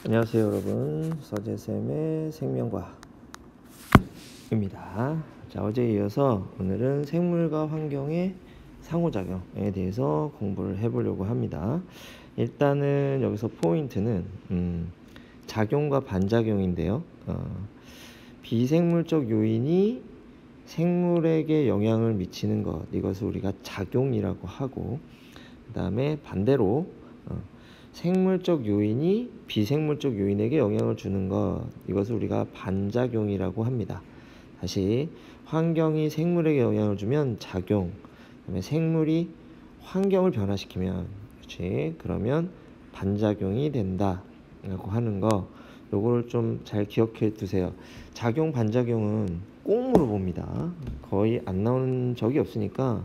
안녕하세요 여러분, 서재쌤의 생명과학입니다. 자, 어제에 이어서 오늘은 생물과 환경의 상호작용에 대해서 공부를 해보려고 합니다. 일단은 여기서 포인트는 작용과 반작용인데요. 비생물적 요인이 생물에게 영향을 미치는 것, 이것을 우리가 작용이라고 하고, 그 다음에 반대로 생물적 요인이 비생물적 요인에게 영향을 주는 것, 이것을 우리가 반작용이라고 합니다. 다시, 환경이 생물에게 영향을 주면 작용, 그다음에 생물이 환경을 변화시키면, 그러면 반작용이 된다라고 하는 거, 요거를 좀 잘 기억해 두세요. 작용, 반작용은 꼭 물어봅니다. 거의 안 나오는 적이 없으니까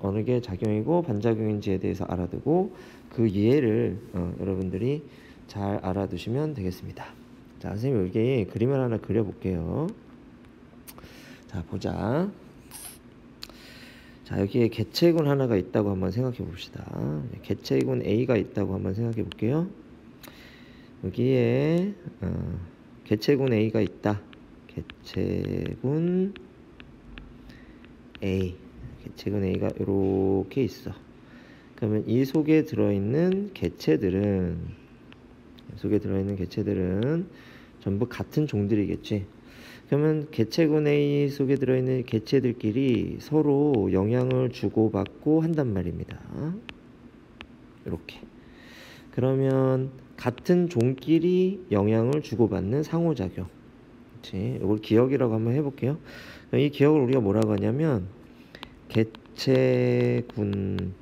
어느 게 작용이고 반작용인지에 대해서 알아두고 그 예를 여러분들이 잘 알아두시면 되겠습니다. 자, 선생님 여기 그림을 하나 그려볼게요. 자, 보자. 자, 여기에 개체군 하나가 있다고 한번 생각해 봅시다. 개체군 A가 있다고 한번 생각해 볼게요. 여기에 개체군 A가 있다. 개체군 A. 개체군 A가 이렇게 있어. 그러면 이 속에 들어있는 개체들은 전부 같은 종들이겠지. 그러면 개체군 A 속에 들어있는 개체들끼리 서로 영향을 주고받고 한단 말입니다. 이렇게. 그러면 같은 종끼리 영향을 주고받는 상호작용. 그렇지? 이걸 기억이라고 한번 해볼게요. 이 기억을 우리가 뭐라고 하냐면 개체군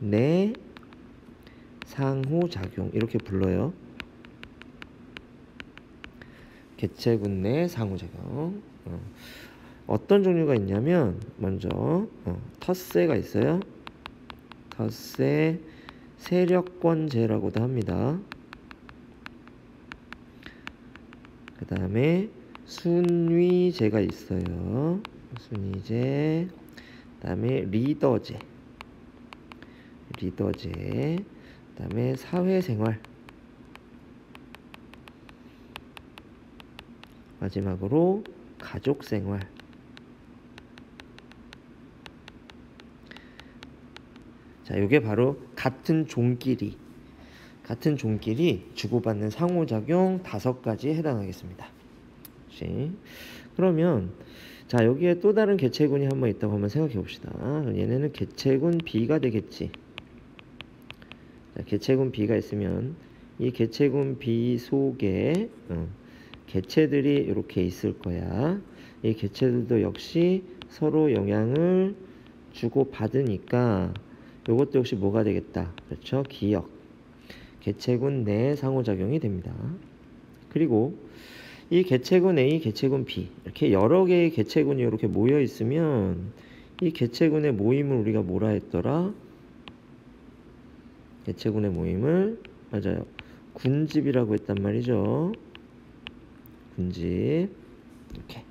내 상호작용, 이렇게 불러요. 개체군 내 상호작용. 어떤 종류가 있냐면 먼저 텃새가 있어요. 텃새 세력권제라고도 합니다. 그 다음에 순위제가 있어요. 순위제. 그 다음에 리더제. 그 다음에 사회생활. 마지막으로 가족생활. 자, 이게 바로 같은 종끼리 주고받는 상호작용 5가지에 해당하겠습니다. 그치? 그러면 자, 여기에 또 다른 개체군이 한번 있다고 한번 생각해 봅시다. 얘네는 개체군 B가 되겠지. 자, 개체군 B가 있으면 이 개체군 B 속에 개체들이 이렇게 있을 거야. 이 개체들도 역시 서로 영향을 주고 받으니까 이것도 역시 뭐가 되겠다. 그렇죠? 기억. 개체군 내 상호작용이 됩니다. 그리고 이 개체군 A, 개체군 B, 이렇게 여러 개의 개체군이 이렇게 모여 있으면 이 개체군의 모임을 우리가 뭐라 했더라? 개체군의 모임을, 맞아요, 군집이라고 했단 말이죠. 군집. 이렇게.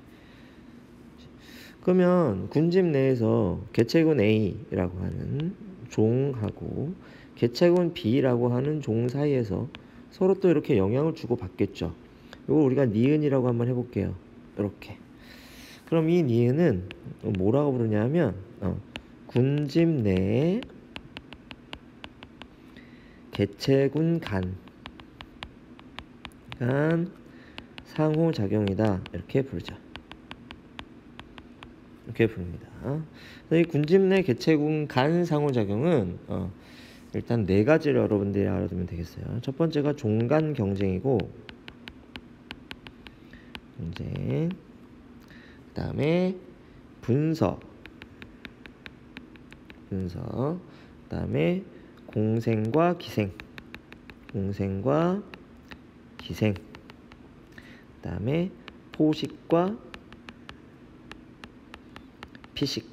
그러면 군집 내에서 개체군 A라고 하는 종하고 개체군 B라고 하는 종 사이에서 서로 또 이렇게 영향을 주고 받겠죠. 이걸 우리가 니은이라고 한번 해볼게요. 이렇게. 그럼 이 니은은 뭐라고 부르냐면 군집 내에 개체군 간 상호작용이다, 이렇게 부르죠. 이렇게 부릅니다. 이 군집 내 개체군 간 상호작용은 일단 4가지를 여러분들이 알아두면 되겠어요. 첫 번째가 종간 경쟁이고, 그 다음에 분서, 그 다음에 공생과 기생, 그 다음에 포식과 피식.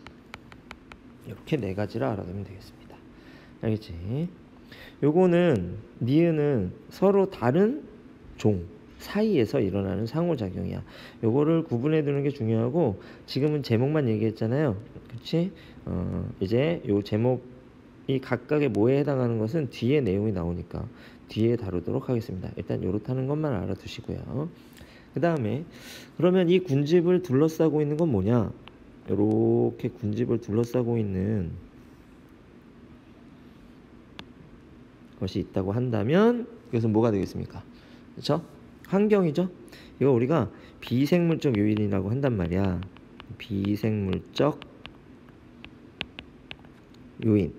이렇게 4가지를 알아두면 되겠습니다. 알겠지? 요거는 니은은 서로 다른 종 사이에서 일어나는 상호작용이야. 요거를 구분해 두는 게 중요하고, 지금은 제목만 얘기했잖아요. 그치? 이제 요 제목 이 각각의 뭐에 해당하는 것은 뒤에 내용이 나오니까 뒤에 다루도록 하겠습니다. 일단 요렇다는 것만 알아두시고요. 그 다음에 그러면 이 군집을 둘러싸고 있는 건 뭐냐? 요렇게 군집을 둘러싸고 있는 것이 있다고 한다면 이것은 뭐가 되겠습니까? 그렇죠? 환경이죠. 이거 우리가 비생물적 요인이라고 한단 말이야. 비생물적 요인.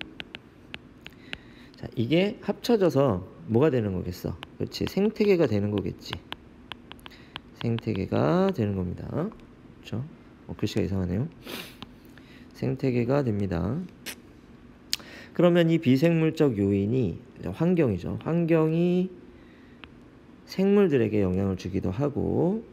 자, 이게 합쳐져서 뭐가 되는 거겠어? 그렇지, 생태계가 되는 거겠지. 생태계가 되는 겁니다. 그렇죠? 글씨가 이상하네요. 생태계가 됩니다. 그러면 이 비생물적 요인이 환경이죠. 환경이 생물들에게 영향을 주기도 하고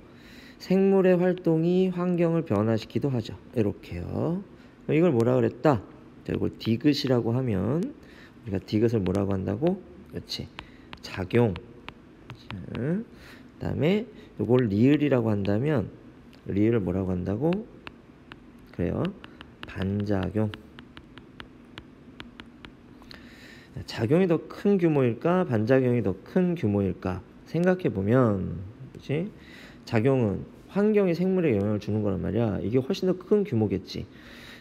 생물의 활동이 환경을 변화시키기도 하죠. 이렇게요. 이걸 뭐라 그랬다? 자, 이걸 디귿이라고 하면 우리가 디귿을 뭐라고 한다고? 그렇지, 작용. 그 다음에 이걸 리을이라고 한다면 리을을 뭐라고 한다고? 그래요, 반작용. 작용이 더 큰 규모일까? 반작용이 더 큰 규모일까? 생각해보면, 그치? 작용은 환경이 생물에 영향을 주는 거란 말이야. 이게 훨씬 더 큰 규모겠지.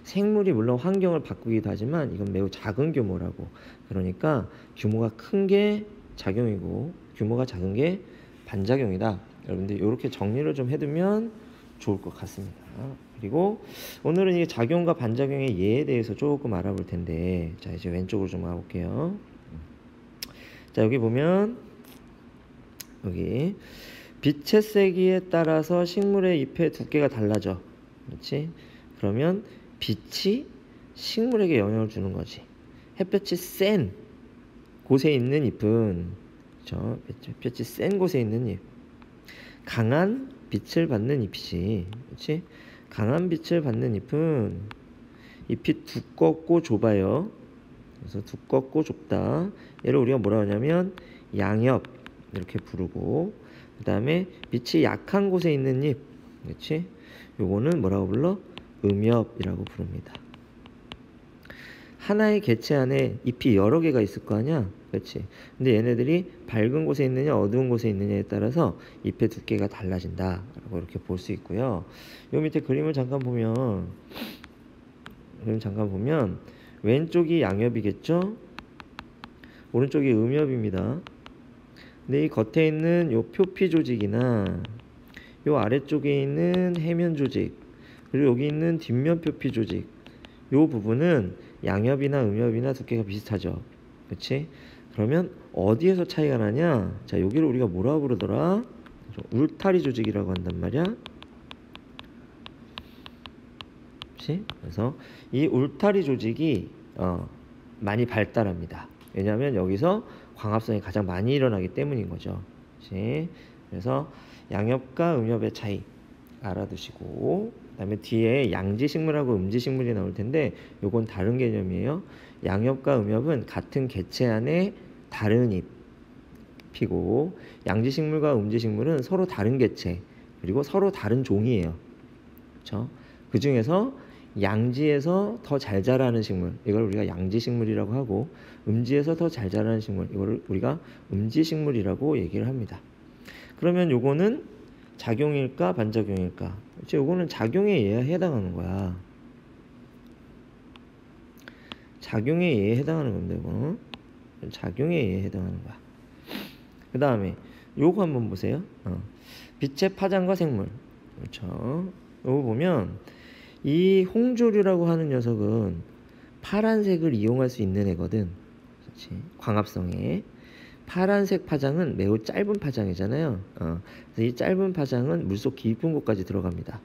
생물이 물론 환경을 바꾸기도 하지만 이건 매우 작은 규모라고. 그러니까 규모가 큰 게 작용이고 규모가 작은 게 반작용이다. 여러분들 이렇게 정리를 좀 해두면 좋을 것 같습니다. 그리고 오늘은 이 작용과 반작용의 예에 대해서 조금 알아볼 텐데, 자 이제 왼쪽으로 좀 가볼게요. 자 여기 보면 여기 빛의 세기에 따라서 식물의 잎의 두께가 달라져. 그렇지? 그러면 빛이 식물에게 영향을 주는 거지. 햇볕이 센 곳에 있는 잎은, 그렇죠? 햇볕이 센 곳에 있는 잎, 강한 빛을 받는 잎이지. 그렇지? 강한 빛을 받는 잎은 잎이 두껍고 좁아요. 그래서 두껍고 좁다. 얘를 우리가 뭐라 하냐면 양엽 이렇게 부르고, 그 다음에 빛이 약한 곳에 있는 잎, 그렇지? 요거는 뭐라고 불러? 음엽이라고 부릅니다. 하나의 개체 안에 잎이 여러 개가 있을 거 아니야, 그렇지? 근데 얘네들이 밝은 곳에 있느냐 어두운 곳에 있느냐에 따라서 잎의 두께가 달라진다라고 이렇게 볼 수 있고요. 요 밑에 그림을 잠깐 보면 왼쪽이 양엽이겠죠? 오른쪽이 음엽입니다. 근데 이 겉에 있는 요 표피 조직이나 요 아래쪽에 있는 해면 조직, 그리고 여기 있는 뒷면 표피 조직, 요 부분은 양엽이나 음엽이나 두께가 비슷하죠. 그렇지? 그러면 어디에서 차이가 나냐? 자, 여기를 우리가 뭐라고 부르더라? 울타리 조직이라고 한단 말이야. 그렇지? 그래서 이 울타리 조직이 많이 발달합니다. 왜냐하면 여기서 광합성이 가장 많이 일어나기 때문인 거죠. 그렇지? 그래서 양엽과 음엽의 차이 알아두시고, 그 다음에 뒤에 양지식물하고 음지식물이 나올 텐데 요건 다른 개념이에요. 양엽과 음엽은 같은 개체 안에 다른 잎이고, 양지식물과 음지식물은 서로 다른 개체 그리고 서로 다른 종이에요. 그렇죠? 그 중에서 양지에서 더 잘 자라는 식물, 이걸 우리가 양지식물이라고 하고, 음지에서 더 잘 자라는 식물, 이걸 우리가 음지식물이라고 얘기를 합니다. 그러면 요거는 작용일까 반작용일까? 그렇지? 요거는 작용의 예에 해당하는 거야. 작용의 예에 해당하는 건데, 이거 작용의 예에 해당하는 거야. 그 다음에 요거 한번 보세요. 빛의 파장과 생물. 그렇죠? 요거 보면 이 홍조류라고 하는 녀석은 파란색을 이용할 수 있는 애거든. 그렇지? 광합성에 파란색 파장은 매우 짧은 파장이잖아요. 그래서 이 짧은 파장은 물속 깊은 곳까지 들어갑니다.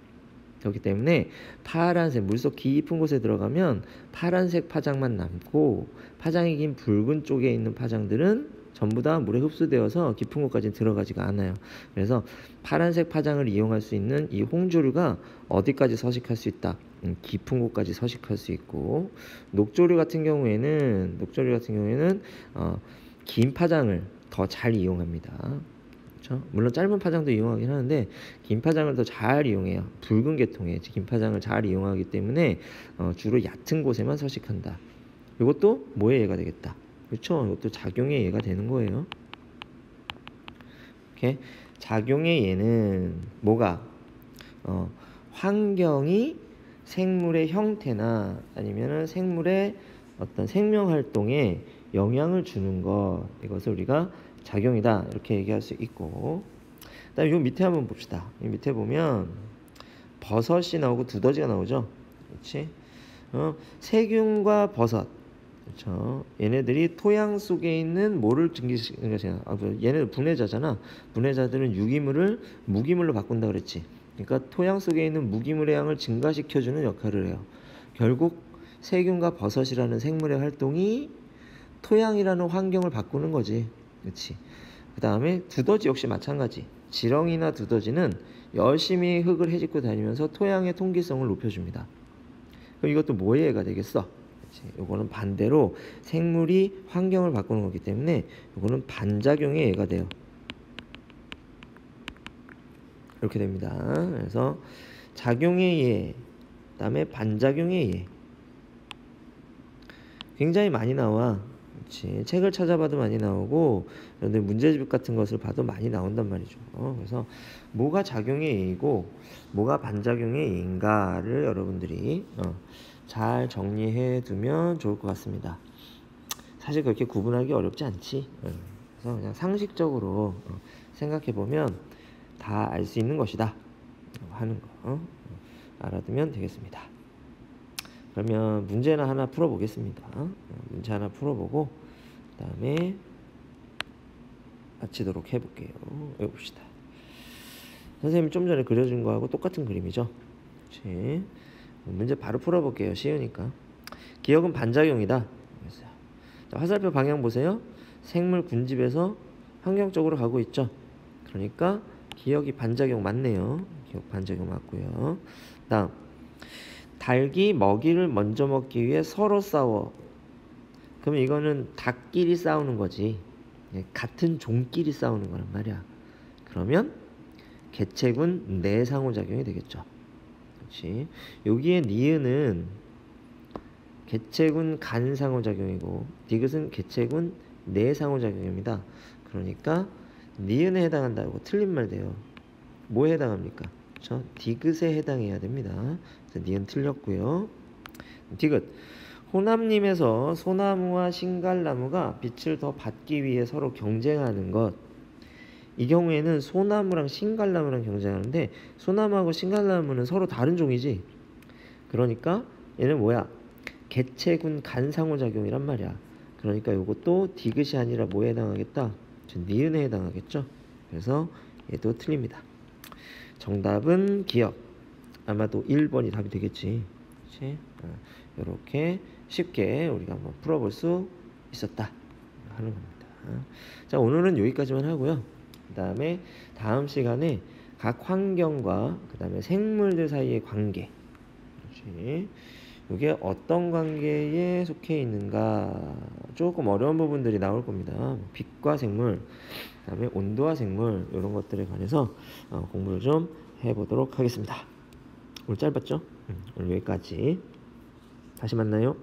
그렇기 때문에 파란색, 물속 깊은 곳에 들어가면 파란색 파장만 남고, 파장이 긴 붉은 쪽에 있는 파장들은 전부 다 물에 흡수되어서 깊은 곳까지 들어가지가 않아요. 그래서 파란색 파장을 이용할 수 있는 이 홍조류가 어디까지 서식할 수 있다? 깊은 곳까지 서식할 수 있고, 녹조류 같은 경우에는 긴 파장을 더 잘 이용합니다. 그렇죠? 물론 짧은 파장도 이용하긴 하는데 긴 파장을 더 잘 이용해요. 붉은 계통의 긴 파장을 잘 이용하기 때문에 주로 얕은 곳에만 서식한다. 이것도 뭐의 예가 되겠다. 그렇죠? 이것도 작용의 예가 되는 거예요. 이렇게 작용의 예는 뭐가 환경이 생물의 형태나 아니면은 생물의 어떤 생명 활동에 영향을 주는 것, 이것을 우리가 작용이다 이렇게 얘기할 수 있고, 그다음에 요 밑에 한번 봅시다. 이 밑에 보면 버섯이 나오고 두더지가 나오죠. 그렇지? 세균과 버섯, 그렇죠? 얘네들이 토양 속에 있는 뭐를 증기시키는 거냐? 얘네들 분해자잖아. 분해자들은 유기물을 무기물로 바꾼다 그랬지. 그러니까 토양 속에 있는 무기물의 양을 증가시켜주는 역할을 해요. 결국 세균과 버섯이라는 생물의 활동이 토양이라는 환경을 바꾸는 거지. 그렇지? 그 다음에 두더지 역시 마찬가지. 지렁이나 두더지는 열심히 흙을 헤집고 다니면서 토양의 통기성을 높여줍니다. 그럼 이것도 뭐의 예가 되겠어? 이거는 반대로 생물이 환경을 바꾸는 거기 때문에 이거는 반작용의 예가 돼요. 이렇게 됩니다. 그래서 작용의 예, 그다음에 반작용의 예. 굉장히 많이 나와. 그렇지. 책을 찾아봐도 많이 나오고, 그런데 문제집 같은 것을 봐도 많이 나온단 말이죠. 그래서 뭐가 작용의 예이고 뭐가 반작용의 예인가를 여러분들이 잘 정리해 두면 좋을 것 같습니다. 사실 그렇게 구분하기 어렵지 않지. 그래서 그냥 상식적으로 생각해 보면 다 알 수 있는 것이다 하는 거 알아두면 되겠습니다. 그러면 문제나 하나 풀어보겠습니다. 문제 하나 풀어보고 그 다음에 마치도록 해볼게요. 여기 봅시다. 선생님이 좀 전에 그려준 거하고 똑같은 그림이죠. 그렇지. 문제 바로 풀어볼게요. 쉬우니까. 기억은 반작용이다. 자, 화살표 방향 보세요. 생물 군집에서 환경적으로 가고 있죠. 그러니까 기억이 반작용 맞네요. 기억 반작용 맞고요. 다음, 닭이 먹이를 먼저 먹기 위해 서로 싸워. 그러면 이거는 닭끼리 싸우는 거지. 같은 종끼리 싸우는 거란 말이야. 그러면 개체군 내 상호작용이 되겠죠. 그렇지. 여기에 니은은 개체군 간 상호작용이고 디귿은 개체군 내 상호작용입니다. 그러니까 니은에 해당한다고 틀린 말 돼요. 뭐에 해당합니까? 그렇죠? 디귿에 해당해야 됩니다. 그래서 니은 틀렸고요. 디귿. 호남림에서 소나무와 신갈나무가 빛을 더 받기 위해 서로 경쟁하는 것. 이 경우에는 소나무랑 신갈나무랑 경쟁하는데 소나무하고 신갈나무는 서로 다른 종이지. 그러니까 얘는 뭐야? 개체군 간 상호작용이란 말이야. 그러니까 이것도 디귿이 아니라 뭐에 해당하겠다? 니은에 해당하겠죠. 그래서 얘도 틀립니다. 정답은 기억. 아마도 1번이 답이 되겠지. 그렇지? 이렇게 쉽게 우리가 한번 풀어볼 수 있었다 하는 겁니다. 자, 오늘은 여기까지만 하고요. 그 다음에 다음 시간에 각 환경과 그 다음에 생물들 사이의 관계, 그렇지? 이게 어떤 관계에 속해 있는가, 조금 어려운 부분들이 나올 겁니다. 빛과 생물, 그 다음에 온도와 생물, 이런 것들에 관해서 공부를 좀 해보도록 하겠습니다. 오늘 짧았죠? 오늘 여기까지. 다시 만나요.